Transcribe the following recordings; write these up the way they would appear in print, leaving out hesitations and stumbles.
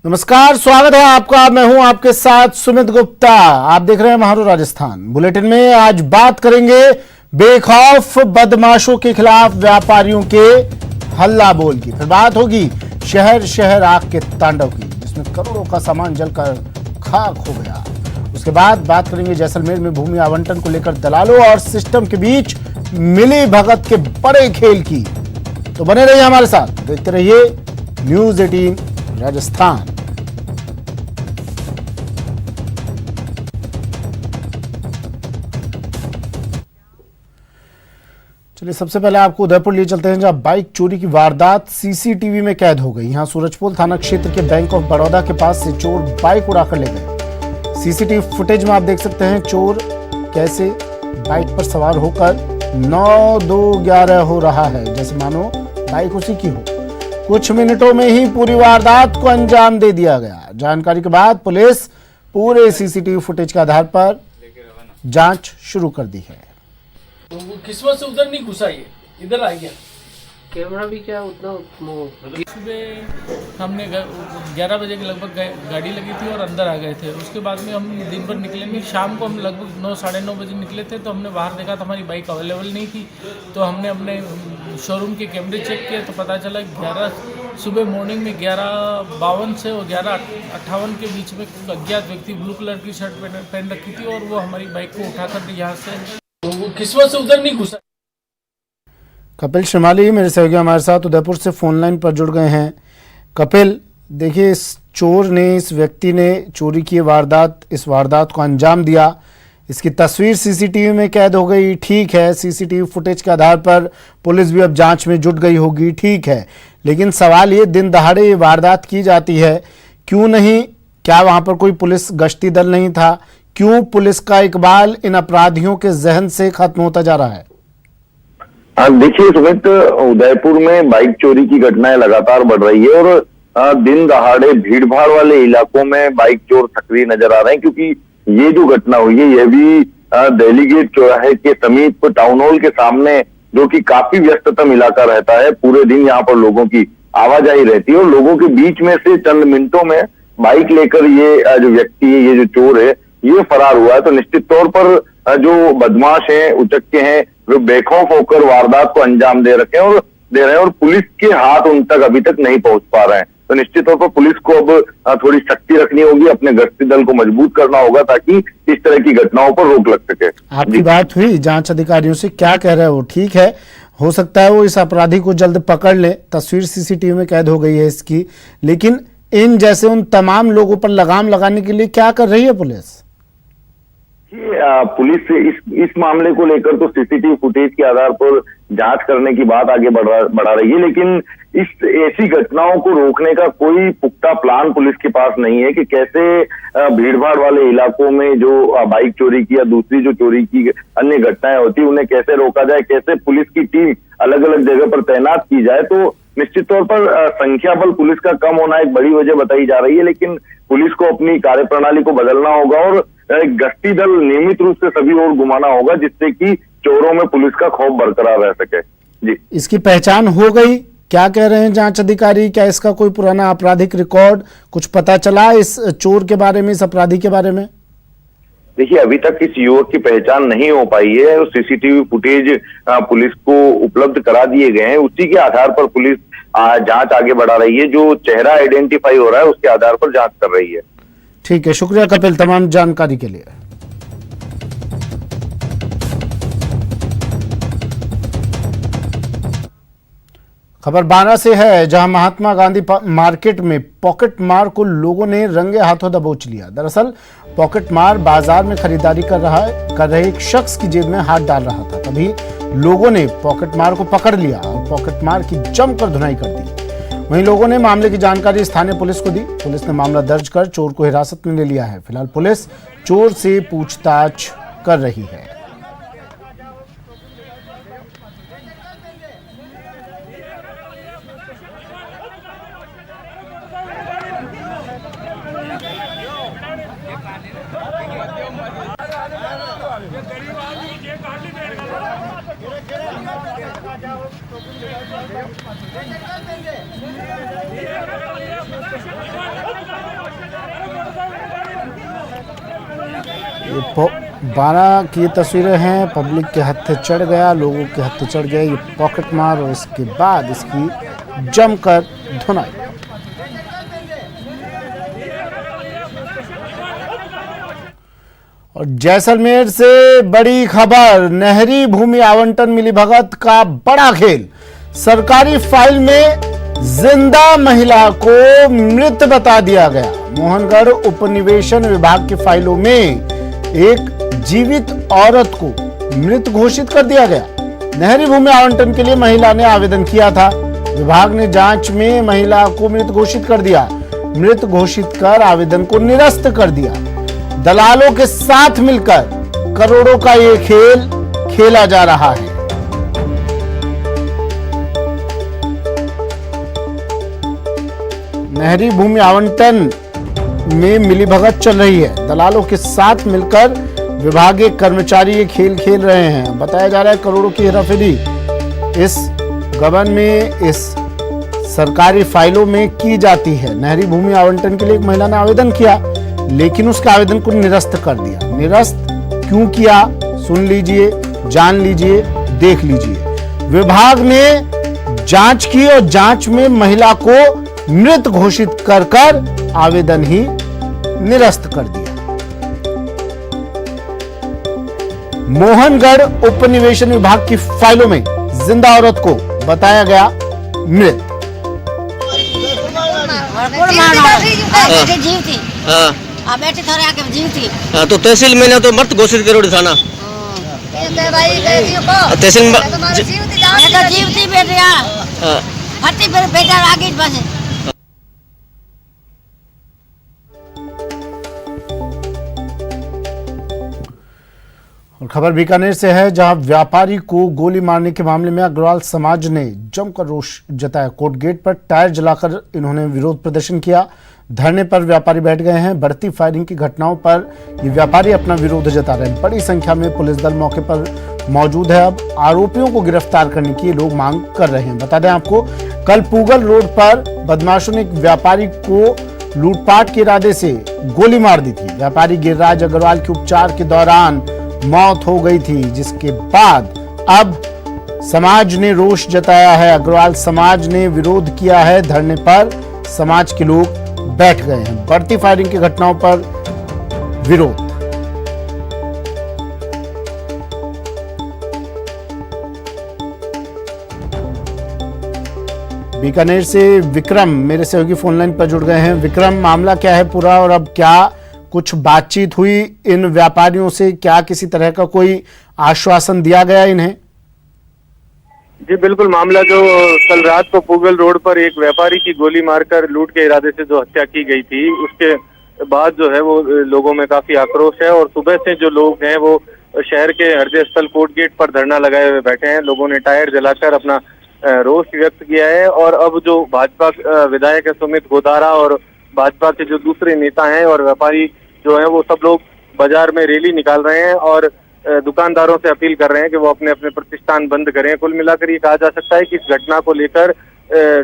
नमस्कार, स्वागत है आपका। मैं हूं आपके साथ सुमित गुप्ता। आप देख रहे हैं महारू राजस्थान। बुलेटिन में आज बात करेंगे बेखौफ बदमाशों के खिलाफ व्यापारियों के हल्ला बोल की। फिर बात होगी शहर शहर आग के तांडव की, जिसमें करोड़ों का सामान जलकर खाक हो गया। उसके बाद बात करेंगे जैसलमेर में भूमि आवंटन को लेकर दलालों और सिस्टम के बीच मिली भगत के बड़े खेल की। तो बने रहिए हमारे साथ, देखते रहिए न्यूज 18 राजस्थान। चलिए, सबसे पहले आपको उदयपुर लिए चलते हैं, जहां बाइक चोरी की वारदात सीसीटीवी में कैद हो गई। यहां सूरजपोल थाना क्षेत्र के बैंक ऑफ बड़ौदा के पास से चोर बाइक उड़ाकर ले गए। सीसीटीवी फुटेज में आप देख सकते हैं चोर कैसे बाइक पर सवार होकर 9-2-11 हो रहा है, जैसे मानो बाइक उसी की हो। कुछ मिनटों में ही पूरी वारदात को अंजाम दे दिया गया। जानकारी के बाद पुलिस पूरे सीसीटीवी फुटेज के आधार पर जांच शुरू कर दी है। तो वो किस्मत से उधर नहीं घुसा, ये इधर आ गया। कैमरा भी क्या उतना सुबह हमने 11 बजे के लगभग गाड़ी लगी थी और अंदर आ गए थे। उसके बाद में हम दिन भर निकले नहीं। शाम को हम लगभग 9-9:30 बजे निकले थे, तो हमने बाहर देखा तो हमारी बाइक अवेलेबल नहीं थी। तो हमने अपने शोरूम के कैमरे चेक किए तो पता चला 11 सुबह मॉर्निंग में 11:52 से और 11:58 के बीच में अज्ञात व्यक्ति ब्लू कलर की शर्ट पहन रखी थी और वो हमारी बाइक को उठाकर यहाँ से, तो वो किस्मत से उधर नहीं घुसा। कपिल श्रीमाली मेरे सहयोगी हमारे साथ उदयपुर से फोन लाइन पर जुड़ गए हैं। कपिल, देखिए, इस चोर ने, इस व्यक्ति ने चोरी की इस वारदात को अंजाम दिया। इसकी तस्वीर सीसीटीवी में कैद हो गई, ठीक है। सीसीटीवी फुटेज के आधार पर पुलिस भी अब जांच में जुट गई होगी, ठीक है। लेकिन सवाल ये, दिन दहाड़े ये वारदात की जाती है, क्यों नहीं? क्या वहां पर कोई पुलिस गश्ती दल नहीं था? क्यों पुलिस का इकबाल इन अपराधियों के जहन से खत्म होता जा रहा है? देखिए सुमित, उदयपुर में बाइक चोरी की घटनाएं लगातार बढ़ रही है और दिन दहाड़े भीड़ भाड़ वाले इलाकों में बाइक चोर सक्रिय नजर आ रहे हैं। क्योंकि ये जो घटना हुई है, यह भी दिल्ली गेट चौराहे के समीप टाउन हॉल के सामने, जो कि काफी व्यस्ततम इलाका रहता है। पूरे दिन यहाँ पर लोगों की आवाजाही रहती है और लोगों के बीच में से चंद मिनटों में बाइक लेकर ये जो व्यक्ति है, ये जो चोर है, ये फरार हुआ है। तो निश्चित तौर पर जो बदमाश हैं, उचक्के हैं, वो बेखौफ होकर वारदात को अंजाम दे रहे हैं और पुलिस के हाथ उन तक अभी तक नहीं पहुंच पा रहे हैं। तो निश्चित तौर पर पुलिस को अब थोड़ी शक्ति रखनी होगी, अपने गश्ती दल को मजबूत करना होगा ताकि इस तरह की घटनाओं पर रोक लग सके। आपकी बात हुई जांच अधिकारियों से, क्या कह रहे हो? ठीक है, हो सकता है वो इस अपराधी को जल्द पकड़ ले। तस्वीर सीसीटीवी में कैद हो गई है इसकी, लेकिन इन जैसे उन तमाम लोगों पर लगाम लगाने के लिए क्या कर रही है पुलिस? पुलिस इस मामले को लेकर तो सीसीटीवी फुटेज के आधार पर जांच करने की बात आगे बढ़ा रही है, लेकिन ऐसी घटनाओं को रोकने का कोई पुख्ता प्लान पुलिस के पास नहीं है कि कैसे भीड़ भाड़ वाले इलाकों में जो बाइक चोरी की या दूसरी जो चोरी की अन्य घटनाएं होती है, उन्हें कैसे रोका जाए, कैसे पुलिस की टीम अलग अलग जगह पर तैनात की जाए। तो निश्चित तौर पर संख्या बल पुलिस का कम होना एक बड़ी वजह बताई जा रही है, लेकिन पुलिस को अपनी कार्यप्रणाली को बदलना होगा और गश्ती दल नियमित रूप से सभी ओर घुमाना होगा, जिससे कि चोरों में पुलिस का खौफ बरकरार रह सके। जी, इसकी पहचान हो गई? क्या कह रहे हैं जांच अधिकारी? क्या इसका कोई पुराना आपराधिक रिकॉर्ड, कुछ पता चला इस चोर के बारे में, इस अपराधी के बारे में? देखिए, अभी तक इस युवक की पहचान नहीं हो पाई है और सीसीटीवी फुटेज पुलिस को उपलब्ध करा दिए गए हैं। उसी के आधार पर पुलिस जांच आगे बढ़ा रही है। जो चेहरा आइडेंटिफाई हो रहा है, उसके आधार पर जांच कर रही है। ठीक है, शुक्रिया कपिल तमाम जानकारी के लिए। खबर 12 से है, जहां महात्मा गांधी मार्केट में पॉकेट मार को लोगों ने रंगे हाथों दबोच लिया। दरअसल पॉकेट मार बाजार में खरीदारी कर रहे एक शख्स की जेब में हाथ डाल रहा था। तभी लोगों ने पॉकेट मार को पकड़ लिया और पॉकेट मार की जमकर धुनाई कर दी। वहीं लोगों ने मामले की जानकारी स्थानीय पुलिस को दी। पुलिस ने मामला दर्ज कर चोर को हिरासत में ले लिया है। फिलहाल पुलिस चोर से पूछताछ कर रही है। ये 12 की ये तस्वीरें हैं। पब्लिक के हत्थे चढ़ गया, लोगों के हत्थे चढ़ गया ये पॉकेट मार, और इसके बाद इसकी जमकर धुनाई। और जैसलमेर से बड़ी खबर, नहरी भूमि आवंटन मिलीभगत का बड़ा खेल। सरकारी फाइल में जिंदा महिला को मृत बता दिया गया। मोहनगढ़ उपनिवेशन विभाग की फाइलों में एक जीवित औरत को मृत घोषित कर दिया गया। नहरी भूमि आवंटन के लिए महिला ने आवेदन किया था। विभाग ने जांच में महिला को मृत घोषित कर दिया। मृत घोषित कर आवेदन को निरस्त कर दिया। दलालों के साथ मिलकर करोड़ों का ये खेल खेला जा रहा है। नहरी भूमि आवंटन में मिलीभगत चल रही है। दलालों के साथ मिलकर विभागीय कर्मचारी ये खेल खेल रहे हैं। बताया जा रहा है करोड़ों की हेराफेरी इस गबन में, इस सरकारी फाइलों में की जाती है। नहरी भूमि आवंटन के लिए एक महिला ने आवेदन किया, लेकिन उसके आवेदन को निरस्त कर दिया। निरस्त क्यों किया, सुन लीजिए, जान लीजिए, देख लीजिए। विभाग ने जांच की और जांच में महिला को मृत घोषित कर आवेदन ही निरस्त कर दिया। मोहनगढ़ उपनिवेशन विभाग की फाइलों में जिंदा औरत को बताया गया मृत। जीव थी। हाँ बेटी थोड़े आके जीव थी। हाँ तो तहसील में तो मृत घोषित करो थाना। तहसील में जीव थी बेटिया। फटी पर बेटा आगे बस। और खबर बीकानेर से है, जहां व्यापारी को गोली मारने के मामले में अग्रवाल समाज ने जमकर रोष जताया। कोर्ट गेट पर टायर जलाकर इन्होंने विरोध प्रदर्शन किया। धरने पर व्यापारी बैठ गए हैं। बढ़ती फायरिंग की घटनाओं पर ये व्यापारी अपना विरोध जता रहे हैं। बड़ी संख्या में पुलिस दल मौके पर मौजूद है। अब आरोपियों को गिरफ्तार करने की लोग मांग कर रहे हैं। बता दें आपको, कल पूगल रोड पर बदमाशों ने एक व्यापारी को लूटपाट के इरादे से गोली मार दी थी। व्यापारी गिरिराज अग्रवाल के उपचार के दौरान मौत हो गई थी, जिसके बाद अब समाज ने रोष जताया है। अग्रवाल समाज ने विरोध किया है। धरने पर समाज के लोग बैठ गए हैं। बढ़ती फायरिंग की घटनाओं पर विरोध। बीकानेर से विक्रम मेरे सहयोगी फोनलाइन पर जुड़ गए हैं। विक्रम, मामला क्या है पूरा, और अब क्या कुछ बातचीत हुई इन व्यापारियों से? क्या किसी तरह का कोई आश्वासन दिया गया इन्हें? जी बिल्कुल, मामला जो कल रात को पूगल रोड पर एक व्यापारी की गोली मारकर लूट के इरादे से जो हत्या की गई थी, उसके बाद जो है वो लोगों में काफी आक्रोश है। और सुबह से जो लोग हैं वो शहर के हृदय स्थल कोर्ट गेट पर धरना लगाए हुए बैठे हैं। लोगों ने टायर जलाकर अपना रोष व्यक्त किया है। और अब जो भाजपा विधायक है सुमित गोदारा और भाजपा के जो दूसरे नेता हैं और व्यापारी जो है वो सब लोग बाजार में रैली निकाल रहे हैं और दुकानदारों से अपील कर रहे हैं कि वो अपने अपने प्रतिष्ठान बंद करें। कुल मिलाकर ये कहा जा सकता है कि इस घटना को लेकर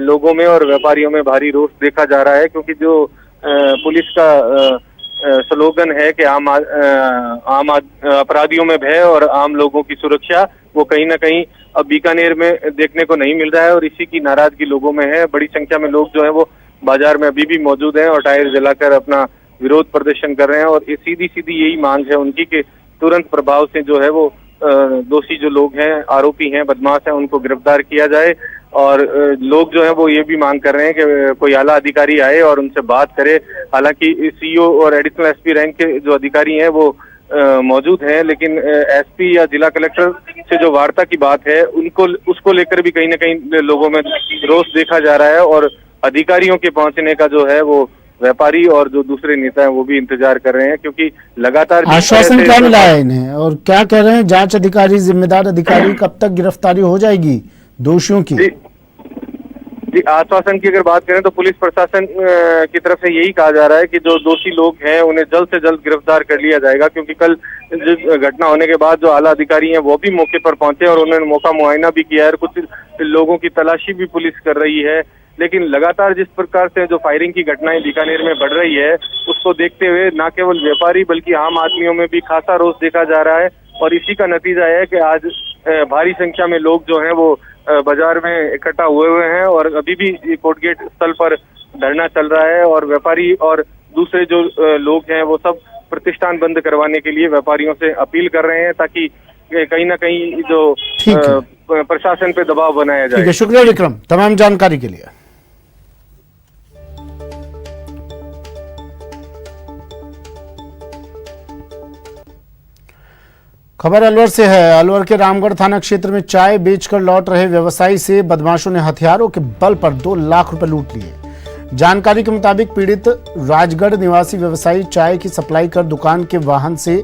लोगों में और व्यापारियों में भारी रोष देखा जा रहा है, क्योंकि जो पुलिस का स्लोगन है कि आम अपराधियों में भय और आम लोगों की सुरक्षा, वो कहीं ना कहीं अब बीकानेर में देखने को नहीं मिल रहा है और इसी की नाराजगी लोगों में है। बड़ी संख्या में लोग जो है वो बाजार में अभी भी मौजूद हैं और टायर जलाकर अपना विरोध प्रदर्शन कर रहे हैं। और सीधी सीधी यही मांग है उनकी कि तुरंत प्रभाव से जो है वो दोषी जो लोग हैं, आरोपी हैं, बदमाश हैं, उनको गिरफ्तार किया जाए। और लोग जो है वो ये भी मांग कर रहे हैं कि कोई आला अधिकारी आए और उनसे बात करे। हालांकि सीईओ और एडिशनल एसपी रैंक के जो अधिकारी हैं वो मौजूद हैं, लेकिन एसपी या जिला कलेक्टर से जो वार्ता की बात है उनको उसको लेकर भी कहीं ना कहीं लोगों में रोष देखा जा रहा है। और अधिकारियों के पहुंचने का जो है वो व्यापारी और जो दूसरे नेता हैं वो भी इंतजार कर रहे हैं, क्योंकि लगातार आश्वासन क्या मिला है इन्हें और क्या कह रहे हैं जांच अधिकारी, जिम्मेदार अधिकारी? कब तक गिरफ्तारी हो जाएगी दोषियों की? जी, आश्वासन की अगर बात करें तो पुलिस प्रशासन की तरफ से यही कहा जा रहा है कि जो दोषी लोग हैं उन्हें जल्द से जल्द गिरफ्तार कर लिया जाएगा, क्योंकि कल घटना होने के बाद जो आला अधिकारी हैं वो भी मौके पर पहुंचे और उन्होंने मौका मुआयना भी किया है और कुछ लोगों की तलाशी भी पुलिस कर रही है। लेकिन लगातार जिस प्रकार से जो फायरिंग की घटनाएं बीकानेर में बढ़ रही है, उसको देखते हुए न केवल व्यापारी बल्कि आम आदमियों में भी खासा रोष देखा जा रहा है। और इसी का नतीजा है कि आज भारी संख्या में लोग जो हैं वो बाजार में इकट्ठा हुए हैं और अभी भी कोर्ट गेट स्थल पर धरना चल रहा है। और व्यापारी और दूसरे जो लोग हैं वो सब प्रतिष्ठान बंद करवाने के लिए व्यापारियों से अपील कर रहे हैं, ताकि कहीं ना कहीं जो प्रशासन पे दबाव बनाया जाए। ठीक है, शुक्रिया विक्रम तमाम जानकारी के लिए। खबर अलवर से है। अलवर के रामगढ़ थाना क्षेत्र में चाय बेचकर लौट रहे व्यवसायी से बदमाशों ने हथियारों के बल पर 2 लाख रुपए लूट लिए। जानकारी के मुताबिक पीड़ित राजगढ़ निवासी व्यवसायी चाय की सप्लाई कर दुकान के वाहन से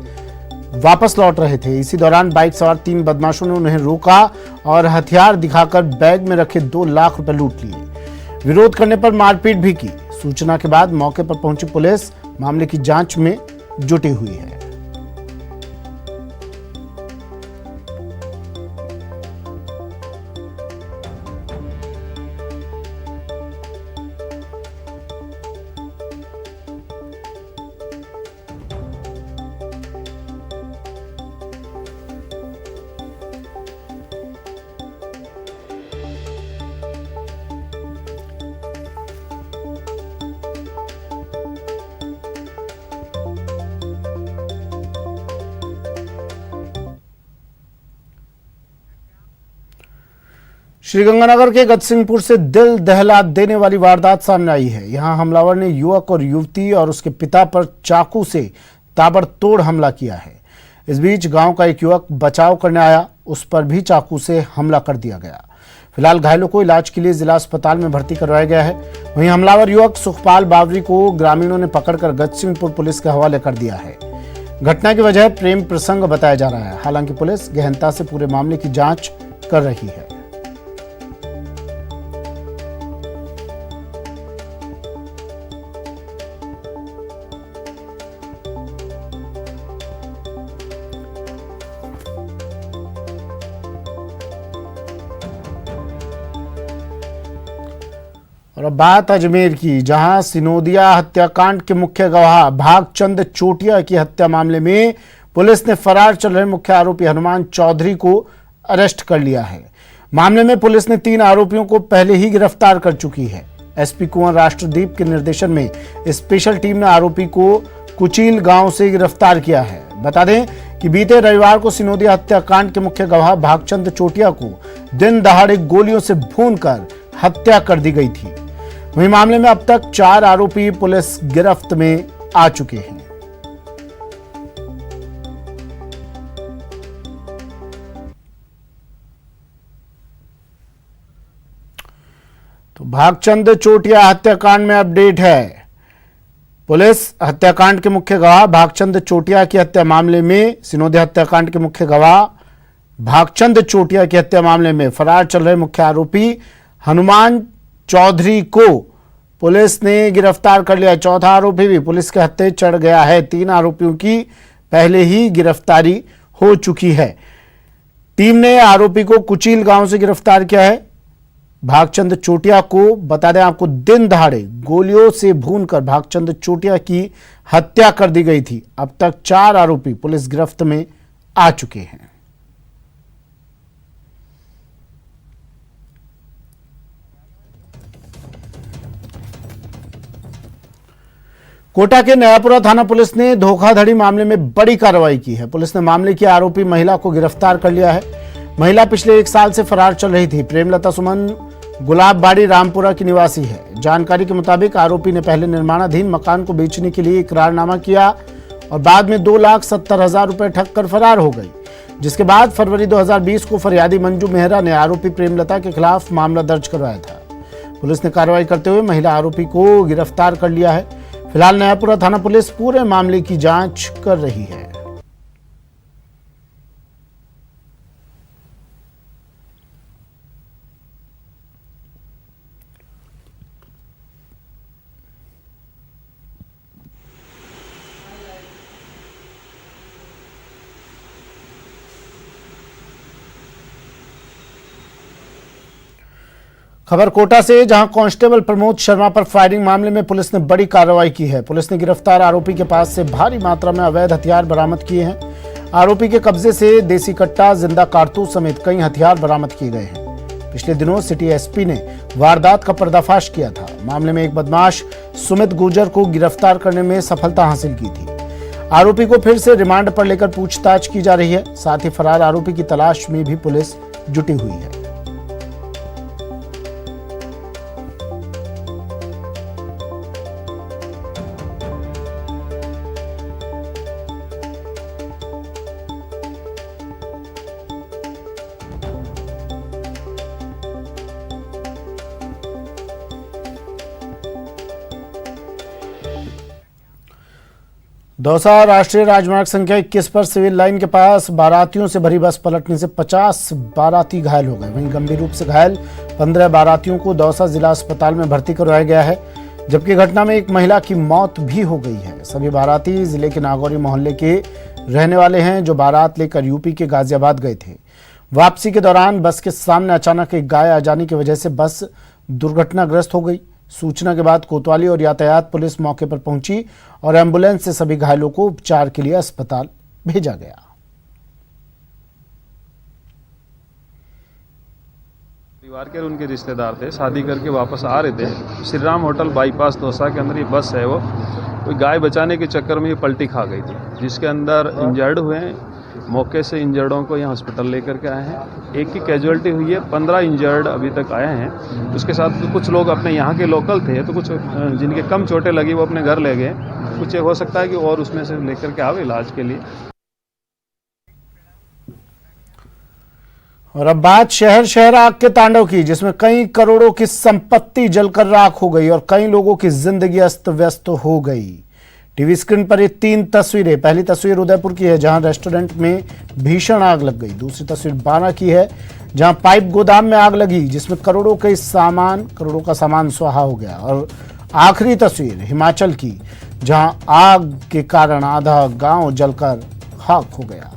वापस लौट रहे थे। इसी दौरान बाइक सवार 3 बदमाशों ने उन्हें रोका और हथियार दिखाकर बैग में रखे 2 लाख रुपए लूट लिए। विरोध करने पर मारपीट भी की। सूचना के बाद मौके पर पहुंची पुलिस मामले की जांच में जुटी हुई है। श्रीगंगानगर के गजसिंहपुर से दिल दहला देने वाली वारदात सामने आई है। यहां हमलावर ने युवक और युवती और उसके पिता पर चाकू से ताबड़तोड़ हमला किया है। इस बीच गांव का एक युवक बचाव करने आया, उस पर भी चाकू से हमला कर दिया गया। फिलहाल घायलों को इलाज के लिए जिला अस्पताल में भर्ती करवाया गया है। वहीं हमलावर युवक सुखपाल बावरी को ग्रामीणों ने पकड़कर गजसिंहपुर पुलिस के हवाले कर दिया है। घटना की वजह प्रेम प्रसंग बताया जा रहा है। हालांकि पुलिस गहनता से पूरे मामले की जांच कर रही है। और अब बात अजमेर की, जहां सिनोदिया हत्याकांड के मुख्य गवाह भागचंद चोटिया की हत्या मामले में पुलिस ने फरार चल रहे मुख्य आरोपी हनुमान चौधरी को अरेस्ट कर लिया है। मामले में पुलिस ने 3 आरोपियों को पहले ही गिरफ्तार कर चुकी है। एसपी कुंवर राष्ट्रदीप के निर्देशन में स्पेशल टीम ने आरोपी को कुचील गांव से गिरफ्तार किया है। बता दें कि बीते रविवार को सिनोदिया हत्याकांड के मुख्य गवाह भागचंद चोटिया को दिन दहाड़े गोलियों से भूनकर हत्या कर दी गई थी। वहीं मामले में अब तक 4 आरोपी पुलिस गिरफ्त में आ चुके हैं। तो भागचंद चोटिया हत्याकांड में अपडेट है। पुलिस हत्याकांड के मुख्य गवाह भागचंद चोटिया की हत्या मामले में सिनोदिया हत्याकांड के मुख्य गवाह भागचंद चोटिया की हत्या मामले में फरार चल रहे मुख्य आरोपी हनुमान चौधरी को पुलिस ने गिरफ्तार कर लिया। चौथा आरोपी भी पुलिस के हत्थे चढ़ गया है। 3 आरोपियों की पहले ही गिरफ्तारी हो चुकी है। टीम ने आरोपी को कुचील गांव से गिरफ्तार किया है। भागचंद चोटिया को बता दें आपको, दिन दहाड़े गोलियों से भूनकर भागचंद चोटिया की हत्या कर दी गई थी। अब तक 4 आरोपी पुलिस गिरफ्त में आ चुके हैं। कोटा के नयापुरा थाना पुलिस ने धोखाधड़ी मामले में बड़ी कार्रवाई की है। पुलिस ने मामले की आरोपी महिला को गिरफ्तार कर लिया है। महिला पिछले 1 साल से फरार चल रही थी। प्रेमलता सुमन गुलाबबाड़ी रामपुरा की निवासी है। जानकारी के मुताबिक आरोपी ने पहले निर्माणाधीन मकान को बेचने के लिए इकरारनामा किया और बाद में 2,70,000 रुपए ठग कर फरार हो गई, जिसके बाद फरवरी 2020 को फरियादी मंजू मेहरा ने आरोपी प्रेमलता के खिलाफ मामला दर्ज करवाया था। पुलिस ने कार्रवाई करते हुए महिला आरोपी को गिरफ्तार कर लिया है। फिलहाल नयापुरा थाना पुलिस पूरे मामले की जांच कर रही है। खबर कोटा से, जहां कांस्टेबल प्रमोद शर्मा पर फायरिंग मामले में पुलिस ने बड़ी कार्रवाई की है। पुलिस ने गिरफ्तार आरोपी के पास से भारी मात्रा में अवैध हथियार बरामद किए हैं। आरोपी के कब्जे से देसी कट्टा, जिंदा कारतूस समेत कई हथियार बरामद किए गए हैं। पिछले दिनों सिटी एसपी ने वारदात का पर्दाफाश किया था। मामले में एक बदमाश सुमित गुर्जर को गिरफ्तार करने में सफलता हासिल की थी। आरोपी को फिर से रिमांड पर लेकर पूछताछ की जा रही है। साथ ही फरार आरोपी की तलाश में भी पुलिस जुटी हुई है। दौसा राष्ट्रीय राजमार्ग संख्या 21 पर सिविल लाइन के पास बारातियों से भरी बस पलटने से 50 बाराती घायल हो गए। वहीं गंभीर रूप से घायल 15 बारातियों को दौसा जिला अस्पताल में भर्ती करवाया गया है, जबकि घटना में एक महिला की मौत भी हो गई है। सभी बाराती जिले के नागौरी मोहल्ले के रहने वाले हैं, जो बारात लेकर यूपी के गाजियाबाद गए थे। वापसी के दौरान बस के सामने अचानक एक गाय आ जाने की वजह से बस दुर्घटनाग्रस्त हो गई। सूचना के बाद कोतवाली और यातायात पुलिस मौके पर पहुंची और एम्बुलेंस से सभी घायलों को उपचार के लिए अस्पताल भेजा गया। परिवार के उनके रिश्तेदार थे, शादी करके वापस आ रहे थे। श्री राम होटल बाईपास दौसा के अंदर ये बस है, वो कोई गाय बचाने के चक्कर में ये पलटी खा गई थी, जिसके अंदर इंजर्ड हुए हैं। मौके से इंजर्डों को यहाँ हॉस्पिटल लेकर के आए हैं। एक की कैजुअलिटी हुई है, 15 इंजर्ड अभी तक आए हैं। उसके साथ कुछ लोग अपने यहाँ के लोकल थे, तो कुछ जिनके कम चोटें लगी वो अपने घर ले गए। कुछ हो सकता है कि और उसमें से लेकर के आवे इलाज के लिए। और अब बात शहर शहर आग के तांडव की, जिसमें कई करोड़ों की संपत्ति जलकर राख हो गई और कई लोगों की जिंदगी अस्त व्यस्त हो गई। टीवी स्क्रीन पर ये 3 तस्वीरें। पहली तस्वीर उदयपुर की है, जहां रेस्टोरेंट में भीषण आग लग गई। दूसरी तस्वीर बारा की है, जहां पाइप गोदाम में आग लगी, जिसमें करोड़ों का सामान स्वाहा हो गया। और आखिरी तस्वीर हिमाचल की, जहां आग के कारण आधा गांव जलकर खाक हो गया।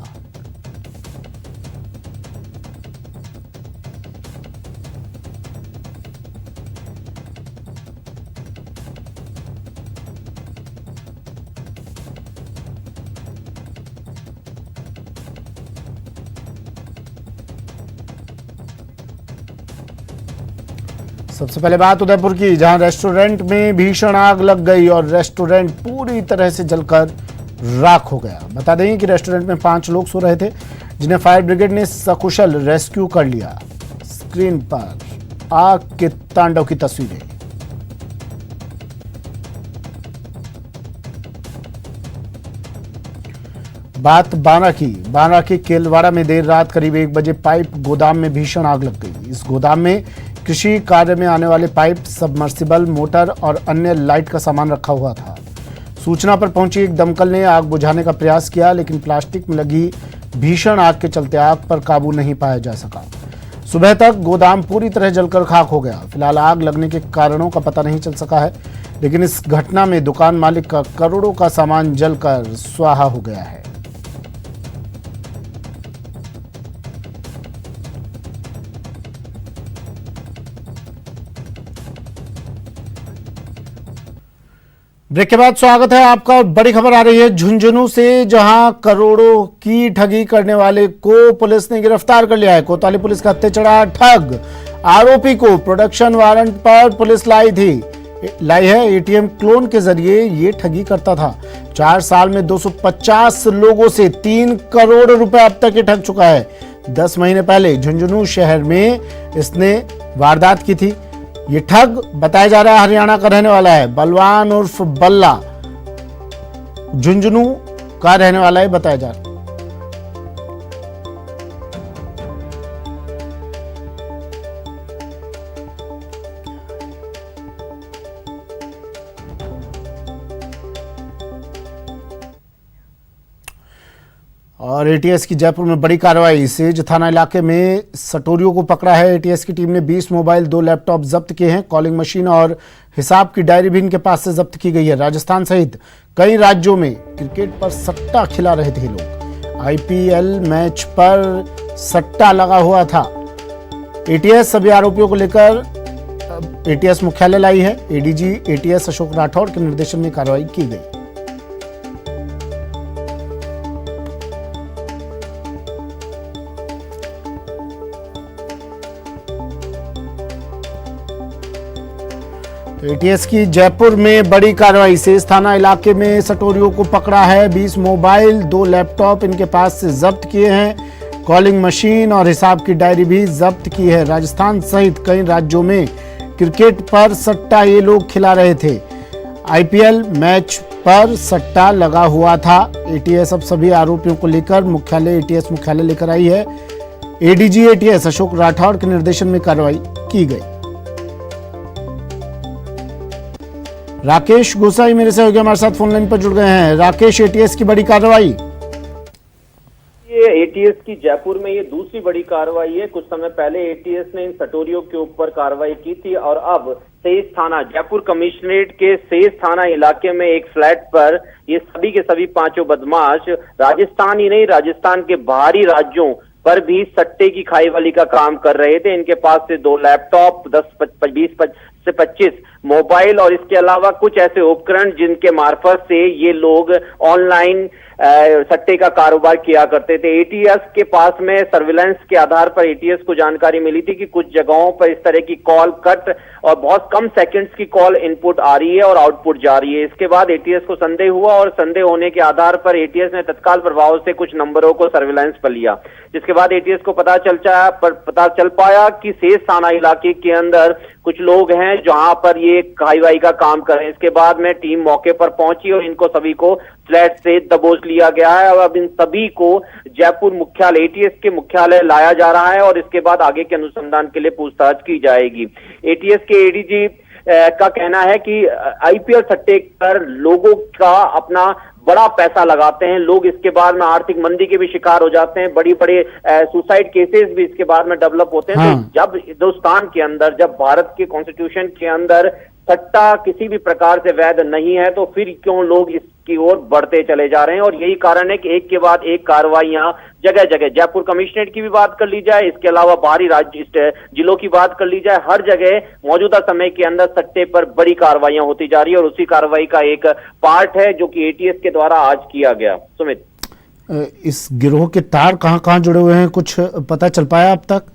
सबसे पहले बात उदयपुर की, जहां रेस्टोरेंट में भीषण आग लग गई और रेस्टोरेंट पूरी तरह से जलकर राख हो गया। बता दें कि रेस्टोरेंट में 5 लोग सो रहे थे, जिन्हें फायर ब्रिगेड ने सकुशल रेस्क्यू कर लिया। स्क्रीन पर आग के तांडव की तस्वीरें। बात बांद्रा के केलवाड़ा में देर रात करीब 1 बजे पाइप गोदाम में भीषण आग लग गई। इस गोदाम में कृषि कार्य में आने वाले पाइप, सबमर्सिबल मोटर और अन्य लाइट का सामान रखा हुआ था। सूचना पर पहुंची एक दमकल ने आग बुझाने का प्रयास किया, लेकिन प्लास्टिक में लगी भीषण आग के चलते आग पर काबू नहीं पाया जा सका। सुबह तक गोदाम पूरी तरह जलकर खाक हो गया। फिलहाल आग लगने के कारणों का पता नहीं चल सका है, लेकिन इस घटना में दुकान मालिक का करोड़ों का सामान जलकर स्वाहा हो गया है। ब्रेक के बाद स्वागत है आपका। और बड़ी खबर आ रही है झुंझुनू से, जहां करोड़ों की ठगी करने वाले को पुलिस ने गिरफ्तार कर लिया है। कोतवाली पुलिस का हत्थे चढ़ा ठग आरोपी को प्रोडक्शन वारंट पर पुलिस लाई है। एटीएम क्लोन के जरिए ये ठगी करता था। 4 साल में 250 लोगों से 3 करोड़ रुपए अब तक ये ठग चुका है। 10 महीने पहले झुंझुनू शहर में इसने वारदात की थी। ये ठग बताया जा रहा है हरियाणा का रहने वाला है। बलवान उर्फ बल्ला झुंझुनू का रहने वाला है बताया जा रहा है। और एटीएस की जयपुर में बड़ी कार्रवाई। सेज थाना इलाके में सटोरियों को पकड़ा है। एटीएस की टीम ने 20 मोबाइल, 2 लैपटॉप जब्त किए हैं। कॉलिंग मशीन और हिसाब की डायरी भी इनके पास से जब्त की गई है। राजस्थान सहित कई राज्यों में क्रिकेट पर सट्टा खिला रहे थे लोग। आईपीएल मैच पर सट्टा लगा हुआ था। एटीएस सभी आरोपियों को लेकर एटीएस मुख्यालय लाई है। एडीजी एटीएस अशोक राठौड़ के निर्देशन में कार्रवाई की गई। एटीएस की जयपुर में बड़ी कार्रवाई। सेज थाना इलाके में सटोरियों को पकड़ा है। 20 मोबाइल, 2 लैपटॉप इनके पास से जब्त किए हैं। कॉलिंग मशीन और हिसाब की डायरी भी जब्त की है। राजस्थान सहित कई राज्यों में क्रिकेट पर सट्टा ये लोग खिला रहे थे। आईपीएल मैच पर सट्टा लगा हुआ था। एटीएस अब सभी आरोपियों को लेकर एटीएस मुख्यालय लेकर आई है। एडीजी एटीएस अशोक राठौड़ के निर्देशन में कार्रवाई की गई। राकेश गोसाई मेरे सहयोगी हमारे साथ फोन लाइन पर जुड़ गए हैं। राकेश, एटीएस की बड़ी कार्रवाई। ये एटीएस की जयपुर में ये दूसरी बड़ी कार्रवाई है। कुछ समय पहले एटीएस ने इन सटोरियों के ऊपर कार्रवाई की थी और अब सेज थाना, जयपुर कमिश्नरेट के सेज थाना इलाके में एक फ्लैट पर ये सभी के सभी पांचों बदमाश राजस्थान ही नहीं, राजस्थान के बाहरी राज्यों पर भी सट्टे की खाई वाली का काम कर रहे थे। इनके पास से 2 लैपटॉप, 20 से 25 मोबाइल और इसके अलावा कुछ ऐसे उपकरण जिनके मार्फत से ये लोग ऑनलाइन सट्टे का कारोबार किया करते थे। एटीएस के पास में सर्विलांस के आधार पर एटीएस को जानकारी मिली थी कि कुछ जगहों पर इस तरह की कॉल कट और बहुत कम सेकंड्स की कॉल इनपुट आ रही है और आउटपुट जा रही है। इसके बाद एटीएस को संदेह हुआ और संदेह होने के आधार पर एटीएस ने तत्काल प्रभाव से कुछ नंबरों को सर्विलांस पर लिया, जिसके बाद एटीएस को पता चल पाया कि सेज थाना इलाके के अंदर कुछ लोग हैं जहां पर ये खाई का काम कर रहे हैं। इसके बाद में टीम मौके पर पहुंची और इनको सभी को फ्लैट से दबोच लिया गया है और अब इन सभी को जयपुर मुख्यालय, एटीएस के मुख्यालय लाया जा रहा है और इसके बाद आगे के अनुसंधान के लिए पूछताछ की जाएगी। एटीएस के एडीजी का कहना है कि आईपीएल सट्टे पर लोगों का अपना बड़ा पैसा लगाते हैं लोग, इसके बाद में आर्थिक मंदी के भी शिकार हो जाते हैं। बड़ी बड़े सुसाइड केसेस भी इसके बाद में डेवलप होते हैं। तो जब हिंदुस्तान के अंदर, जब भारत के कॉन्स्टिट्यूशन के अंदर सट्टा किसी भी प्रकार से वैध नहीं है तो फिर क्यों लोग इसकी ओर बढ़ते चले जा रहे हैं। और यही कारण है कि एक के बाद एक कार्रवाइयां जगह जगह, जयपुर कमिश्नरेट की भी बात कर ली जाए, इसके अलावा बाहरी राज्य जिलों की बात कर ली जाए, हर जगह मौजूदा समय के अंदर सट्टे पर बड़ी कार्रवाइयां होती जा रही है और उसी कार्रवाई का एक पार्ट है जो कि एटीएस के द्वारा आज किया गया। सुमित, इस गिरोह के तार कहां जुड़े हुए हैं, कुछ पता चल पाया अब तक?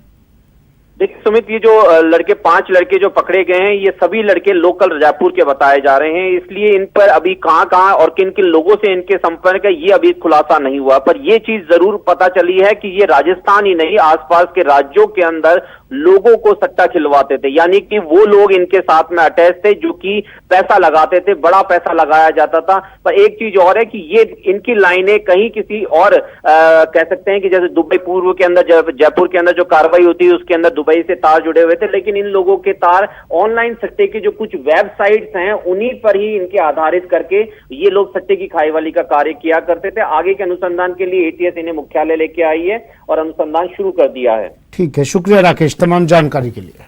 देखिए सुमित, ये जो 5 लड़के जो पकड़े गए हैं ये सभी लड़के लोकल जयपुर के बताए जा रहे हैं, इसलिए इन पर अभी कहां और किन किन लोगों से इनके संपर्क है ये अभी खुलासा नहीं हुआ। पर ये चीज जरूर पता चली है कि ये राजस्थान ही नहीं, आसपास के राज्यों के अंदर लोगों को सट्टा खिलवाते थे, यानी कि वो लोग इनके साथ में अटैच थे जो कि पैसा लगाते थे, बड़ा पैसा लगाया जाता था। पर एक चीज और है कि ये इनकी लाइनें कहीं किसी और कह सकते हैं कि जैसे दुबई पूर्व के अंदर, जयपुर के अंदर जो कार्रवाई होती है उसके अंदर दुबई से तार जुड़े हुए थे, लेकिन इन लोगों के तार ऑनलाइन सट्टे की जो कुछ वेबसाइट्स हैं उन्हीं पर ही इनके आधारित करके ये लोग सट्टे की खाई वाली का कार्य किया करते थे। आगे के अनुसंधान के लिए एटीएस इन्हें मुख्यालय लेके आई है और अनुसंधान शुरू कर दिया है। ठीक है, शुक्रिया राकेश तमाम जानकारी के लिए।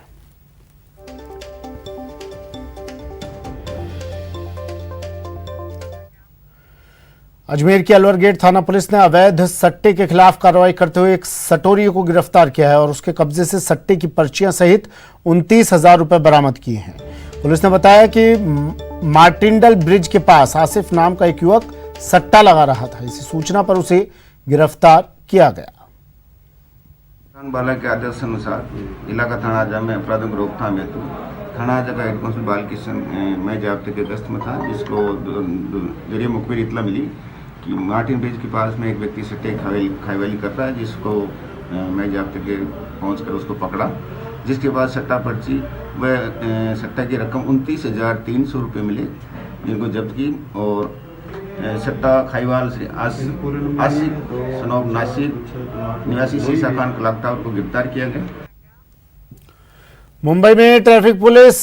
अजमेर की अलवर गेट थाना पुलिस ने अवैध सट्टे के खिलाफ कार्रवाई करते हुए एक सटोरी को गिरफ्तार किया है और उसके कब्जे से सट्टे की पर्चियां सहित 29,000 रुपए बरामद किए हैं। पुलिस ने बताया कि मार्टिंडल ब्रिज के पास आसिफ नाम का एक युवक सट्टा लगा रहा था। इसी सूचना पर उसे गिरफ्तार किया गया। बाला के आदेश अनुसार इलाका थाना आजा में अपराधों की रोकथाम हेतु थाना आजा का हेड कांस्टेबल बालकिशन मैं जाब्ते के गश्त में था, जिसको जरिए मुखबिर इतला मिली कि मार्टिन ब्रिज के पास में एक व्यक्ति सट्टे खाईवाली कर रहा है, जिसको मैं जाब्ते के पहुंचकर उसको पकड़ा, जिसके बाद सट्टा पर्ची व सट्टा की रकम 29,300 रुपये मिले, जिनको जब्त की और सट्टा खाईवाल से आसिफ सनोब नासिर निवासी शीशा खान क्लॉक टावर को गिरफ्तार किया गया। मुंबई में ट्रैफिक पुलिस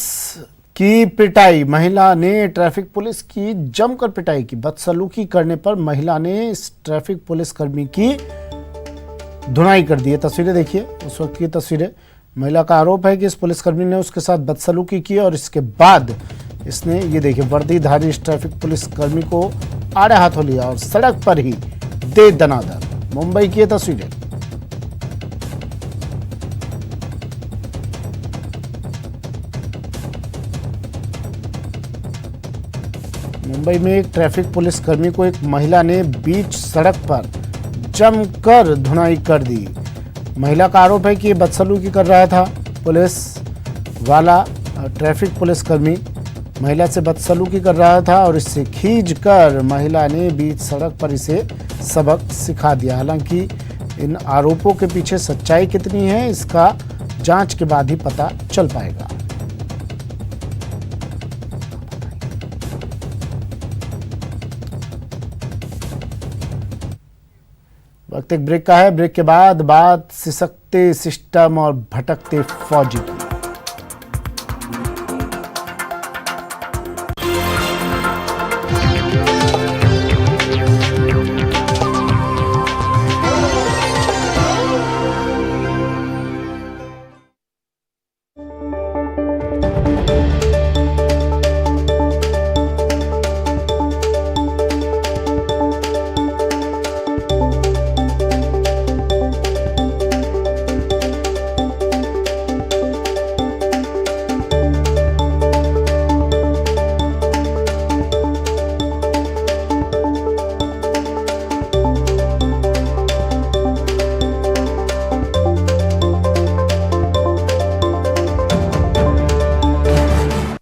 की पिटाई, महिला ने ट्रैफिक पुलिस की जमकर पिटाई की। बदसलूकी करने पर महिला ने इस ट्रैफिक पुलिस कर्मी की धुनाई कर दी है। तस्वीरें देखिए, उस वक्त की तस्वीरें। महिला का आरोप है कि इस पुलिसकर्मी ने उसके साथ बदसलूकी की और इसके बाद इसने, ये देखिए, वर्दीधारी इस ट्रैफिक पुलिसकर्मी को आड़े हाथों लिया और सड़क पर ही दे दनादन। मुंबई की ये तस्वीरें। मुंबई में एक ट्रैफिक पुलिसकर्मी को एक महिला ने बीच सड़क पर जमकर धुनाई कर दी। महिला का आरोप है कि ये बदसलूकी कर रहा था। पुलिस वाला ट्रैफिक पुलिसकर्मी महिला से बदसलूकी कर रहा था और इससे खींचकर महिला ने बीच सड़क पर इसे सबक सिखा दिया। हालांकि इन आरोपों के पीछे सच्चाई कितनी है, इसका जांच के बाद ही पता चल पाएगा। वक्त एक ब्रेक का है। ब्रेक के बाद बात सिसकते सिस्टम और भटकते फौजी की।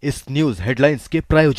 इस न्यूज हेडलाइंस के प्रायोजक